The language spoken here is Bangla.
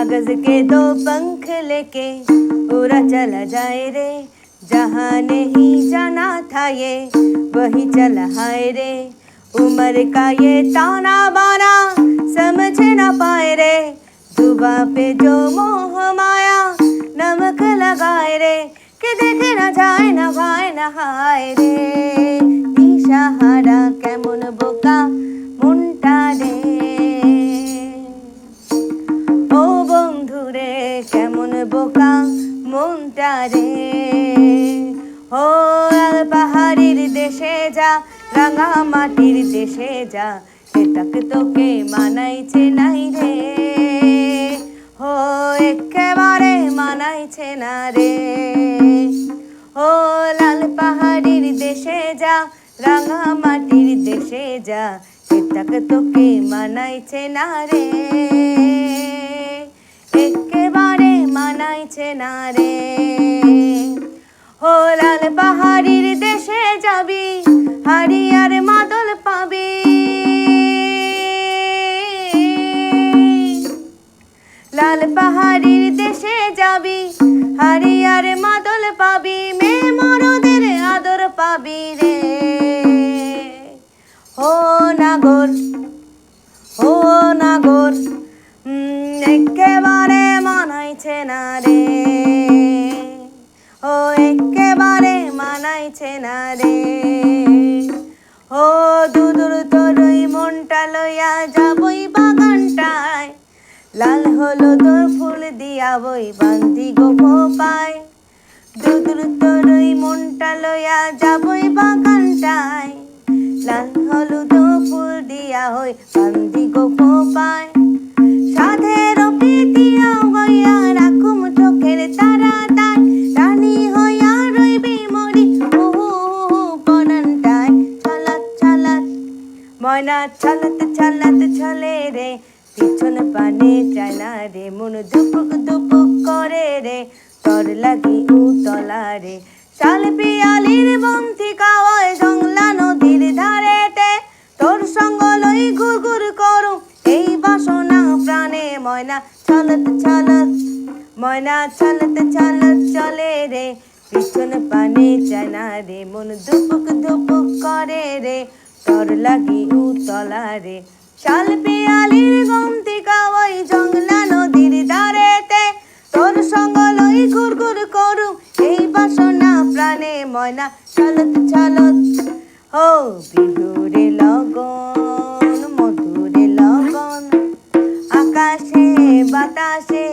कागज के दो पंख लेके उड़ा चला जाए रे, जहाँ नहीं जाना था ये वही चला हाय रे। उम्र का ये ताना बाना समझ ना पाए रे, जुबा पे जो मोह माया नमक लगाए रे, कि देखे ना जाए ना भाई ना हाय रे। दिशाहारा केमन बोका মনটা রে, ও বন্ধু রে কেমন বোকা মনটা রে। ও লাল পাহাড়ির দেশে যা, রাঙা মাটির দেশে যা, এটাকে তোকে মানাইছে নাই রে। ও একেবারে মানাইছে না রে। ও লাল পাহাড়ির দেশে যা, রাঙা মাটির দেশে যা, এটাকে তোকে মানাইছে না রে, একেবারে মানাইছে না রে। ও লাল পাহাড়ির দেশে যাবি, হাড়ি আর মাদল পাবি, লাল পাহাড়ির দেশে যাবি, হাড়ি আর মাদল পাবি, মেয়ে মরদের আদর পাবি রে। ও নাগর, ও নাগর, একেবারে মানাইছে না রে। ও একেবারে মানাইছে না রে। ও দুদুর তোর ওই মনটা লইয়া যাবই বাগানটায়, লাল হলো তোর ফুল দিয়া বই বান্দি গো পায়। দুদুর তোর ওই মনটা লইয়া যাবই বাগানটায়, লাল হলো তো ফুল দিয়া হই বান্দি গো পায়। সাধের প্রীতিয়া হইয়া রাখুম চোখের তারা তাই, রানী হইয়া রইবি মরি পরানটায়। ছালাত ছালাত ময়না ছালাত ছালাত চলে রে, পিছন পানে চায় না রে, মন দুপুক দুপুক করে রে, তোর লাগি উতলা রে। শাল পিয়ালির বন্তি খাওয়ায় জংলা নদীর ধারেতে, তোর সঙ্গ লই ঘুর ঘুর করু এই বাসনা প্রাণে। ময়না ছালাত ছালাত, ময়না ছালাত ছালাত চলে রে, পিছন পানে চায় না রে, মন দুপুক দুপুক করে রে, তোর লাগি উতলা রে। শাল পিয়ালির বন্তি খাওয়াই জংলা নদীর ধারেতে, তোর সঙ্গ লই ঘুর ঘুর করু এই বাসনা প্রাণে। ময়না ছালাত ছালাত। ও বিহুরে লগন মধুরে লগন, আকাশে বাতাসে